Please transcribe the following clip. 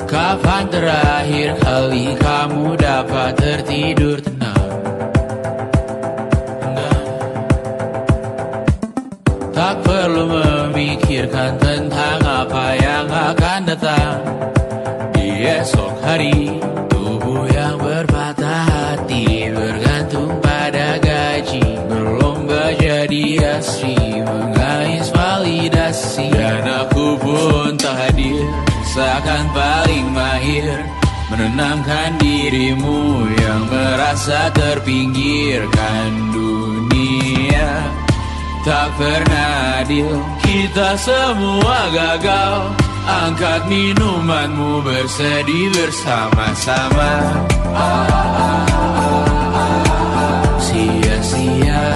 Kapan terakhir kali kamu dapat tertidur tenang? Tak perlu memikirkan tentang apa yang akan datang di esok hari. Tubuh yang berpatah hati bergantung pada gaji, berlomba jadi asri, mengais validasi. Dan aku pun tak hadir, seakan paling mahir menenangkan dirimu yang merasa terpinggirkan dunia. Tak pernah adil, kita semua gagal. Angkat minumanmu, bersedih bersama-sama.